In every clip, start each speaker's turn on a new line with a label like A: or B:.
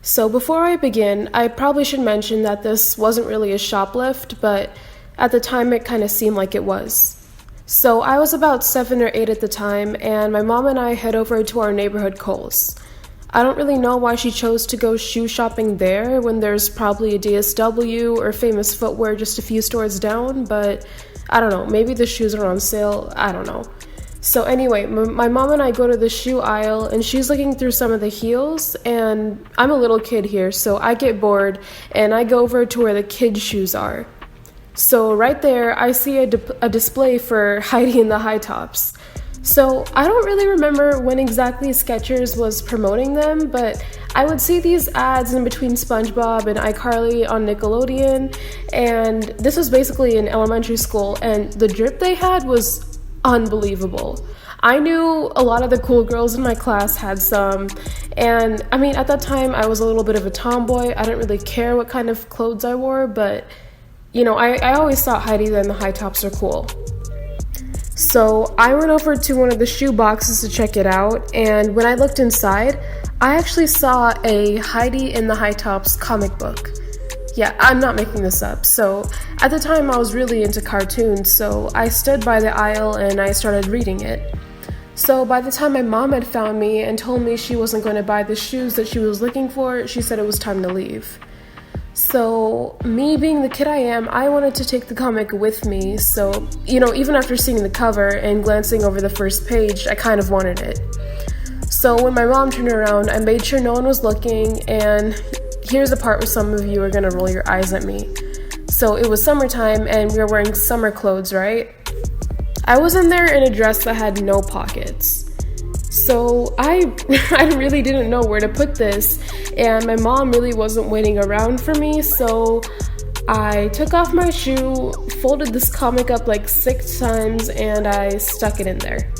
A: So before I begin, I probably should mention that this wasn't really a shoplift, but at the time it kind of seemed like it was. So I was about 7 or 8 at the time, and my mom and I head over to our neighborhood Kohl's. I don't really know why she chose to go shoe shopping there when there's probably a DSW or Famous Footwear just a few stores down, but I don't know, maybe the shoes are on sale, I don't know. So anyway, my mom and I go to the shoe aisle, and she's looking through some of the heels, and I'm a little kid here, so I get bored, and I go over to where the kids' shoes are. So right there, I see a display for Heidi in the high tops. So I don't really remember when exactly Skechers was promoting them, but I would see these ads in between SpongeBob and iCarly on Nickelodeon, and this was basically in elementary school, and the drip they had was unbelievable. I knew a lot of the cool girls in my class had some, and I mean, at that time I was a little bit of a tomboy. I didn't really care what kind of clothes I wore, but you know, I always thought Heidi and the high tops are cool. So I went over to one of the shoe boxes to check it out, and when I looked inside, I actually saw a Heidi in the high tops comic book. Yeah, I'm not making this up. So at the time I was really into cartoons, so I stood by the aisle and I started reading it. So by the time my mom had found me and told me she wasn't going to buy the shoes that she was looking for, she said it was time to leave. So me being the kid I am, I wanted to take the comic with me, so, you know, even after seeing the cover and glancing over the first page, I kind of wanted it. So when my mom turned around, I made sure no one was looking, and here's the part where some of you are gonna roll your eyes at me. So it was summertime, and we were wearing summer clothes, right? I was in there in a dress that had no pockets. So I really didn't know where to put this, and my mom really wasn't waiting around for me, so I took off my shoe, folded this comic up like 6 times, and I stuck it in there.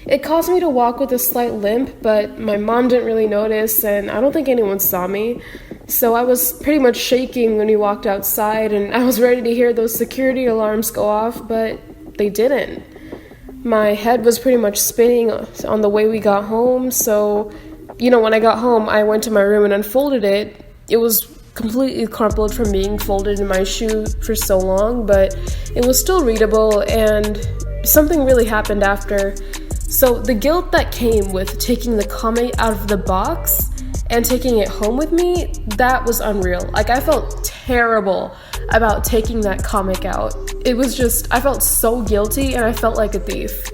A: It caused me to walk with a slight limp, but my mom didn't really notice, and I don't think anyone saw me. So I was pretty much shaking when we walked outside, and I was ready to hear those security alarms go off, but they didn't. My head was pretty much spinning on the way we got home, so, you know, when I got home, I went to my room and unfolded it. It was completely crumpled from being folded in my shoe for so long, but it was still readable, and something really happened after. So the guilt that came with taking the comic out of the box and taking it home with me, that was unreal. Like, I felt terrible about taking that comic out. It was just, I felt so guilty, and I felt like a thief.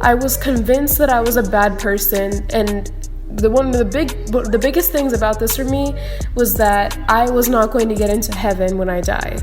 A: I was convinced that I was a bad person, and the biggest things about this for me was that I was not going to get into heaven when I die.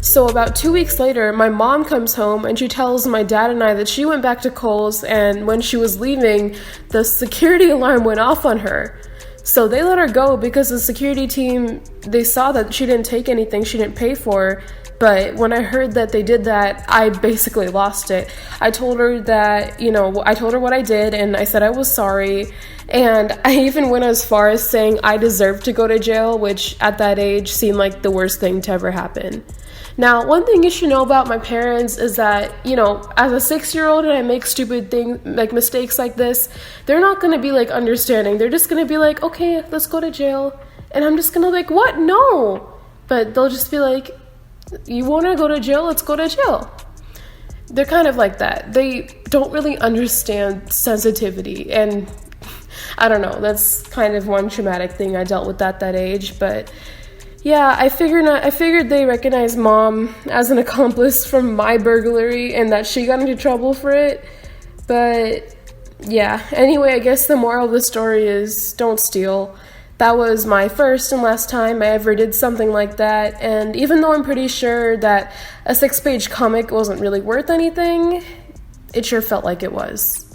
A: So about 2 weeks later, my mom comes home and she tells my dad and I that she went back to Kohl's, and when she was leaving, the security alarm went off on her. So they let her go because the security team, they saw that she didn't take anything she didn't pay for. But when I heard that they did that, I basically lost it. I told her that, you know, I told her what I did, and I said I was sorry. And I even went as far as saying I deserved to go to jail, which at that age seemed like the worst thing to ever happen. Now, one thing you should know about my parents is that, you know, as a 6-year-old and I make stupid things, like mistakes like this, they're not going to be like understanding. They're just going to be like, okay, let's go to jail. And I'm just going to be like, what? No. But they'll just be like, you want to go to jail? Let's go to jail. They're kind of like that. They don't really understand sensitivity. And I don't know, that's kind of one traumatic thing I dealt with at that age. But yeah, I figured they recognized Mom as an accomplice from my burglary and that she got into trouble for it. But yeah, anyway, I guess the moral of the story is don't steal. That was my first and last time I ever did something like that, and even though I'm pretty sure that a 6-page comic wasn't really worth anything, it sure felt like it was.